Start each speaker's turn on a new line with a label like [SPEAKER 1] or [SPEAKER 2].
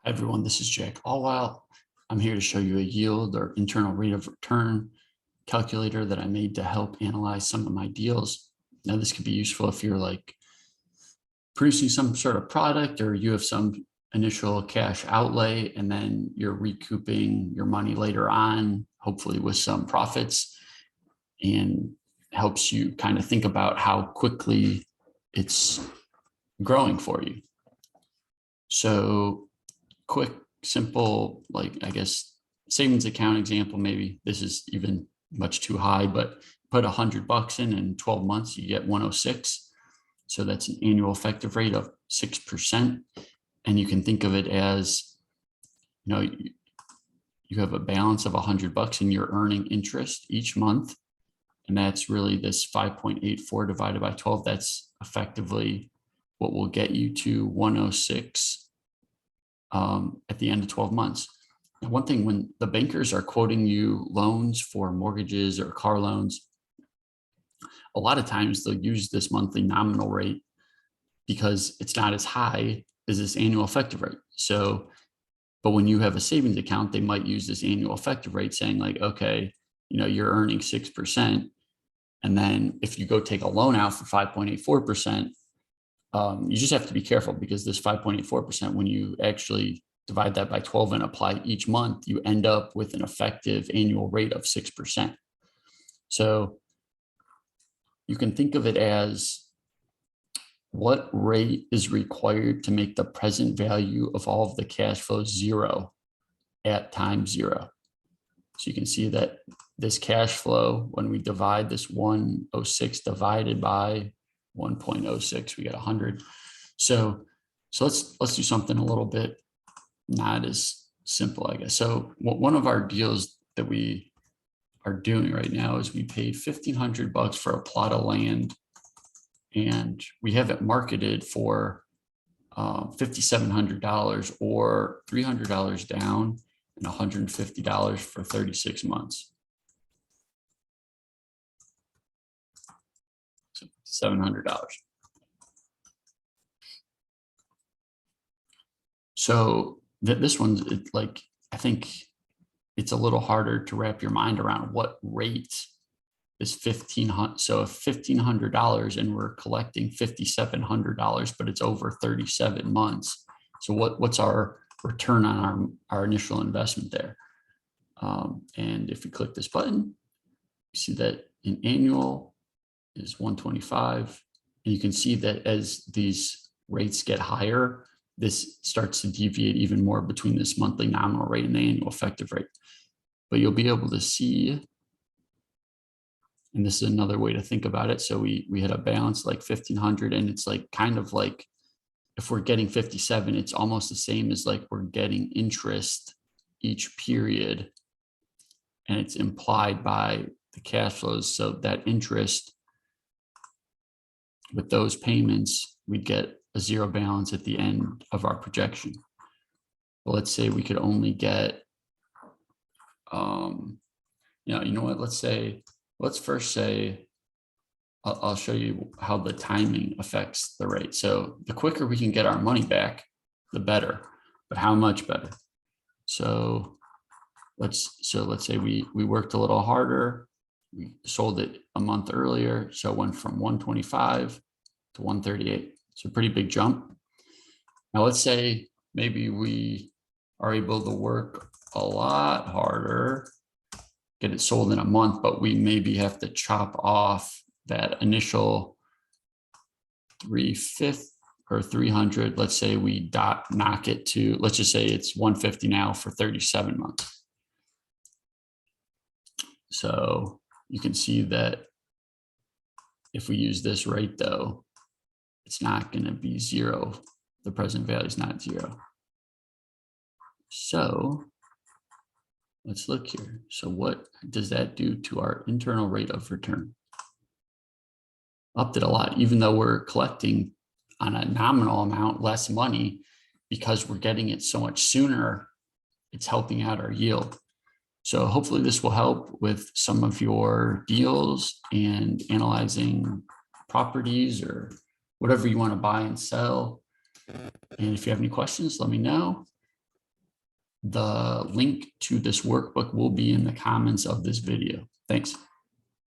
[SPEAKER 1] Hi everyone, this is Jack. All while I'm here to show you a yield or internal rate of return calculator that I made to help analyze some of my deals. Now, this could be useful if you're like producing some sort of product or you have some initial cash outlay and then you're recouping your money later on, hopefully with some profits, and helps you kind of think about how quickly it's growing for you. So quick, simple, like I guess savings account example, maybe this is even much too high, but put $100 in 12 months, you get 106. So that's an annual effective rate of 6%. And you can think of it as, you have a balance of $100 and you're earning interest each month. And that's really this 5.84 divided by 12. That's effectively what will get you to 106 at the end of 12 months. Now, one thing, when the bankers are quoting you loans for mortgages or car loans, a lot of times they'll use this monthly nominal rate because it's not as high as this annual effective rate. So, but when you have a savings account, they might use this annual effective rate saying like, okay, you're earning 6%. And then if you go take a loan out for 5.84%, you just have to be careful because this 5.84%, when you actually divide that by 12 and apply each month, you end up with an effective annual rate of 6%. So you can think of it as what rate is required to make the present value of all of the cash flows zero at time zero. So you can see that this cash flow, when we divide this 106 divided by 1.06, we get 100. So let's do something a little bit not as simple, I guess. So one of our deals that we are doing right now is we paid $1,500 for a plot of land, and we have it marketed for $5,700 or $300 down and $150 for 36 months. So $700. So this one's like, I think it's a little harder to wrap your mind around what rate is $1,500. So if $1,500 and we're collecting $5,700, but it's over 37 months. So what's our return on our initial investment there? And if we click this button, you see that in annual is 125. And you can see that as these rates get higher, this starts to deviate even more between this monthly nominal rate and the annual effective rate. But you'll be able to see, and this is another way to think about it. So we had a balance like 1,500, and it's like kind of like if we're getting 57, it's almost the same as like we're getting interest each period, and it's implied by the cash flows. So that interest with those payments, we'd get a zero balance at the end of our projection. But let's say we could only get, you know what, let's first say, I'll show you how the timing affects the rate. So the quicker we can get our money back, the better, but how much better? So let's say we worked a little harder. We sold it a month earlier. So it went from 125 to 138. It's a pretty big jump. Now let's say maybe we are able to work a lot harder, get it sold in a month, but we maybe have to chop off that initial 350 or 300. Let's say we knock it to, let's just say it's 150 now for 37 months. So you can see that if we use this rate though, it's not going to be zero. The present value is not zero. So let's look here. So what does that do to our internal rate of return? Upped it a lot, even though we're collecting on a nominal amount less money, because we're getting it so much sooner, it's helping out our yield. So hopefully this will help with some of your deals and analyzing properties or whatever you want to buy and sell. And if you have any questions, let me know. The link to this workbook will be in the comments of this video. Thanks.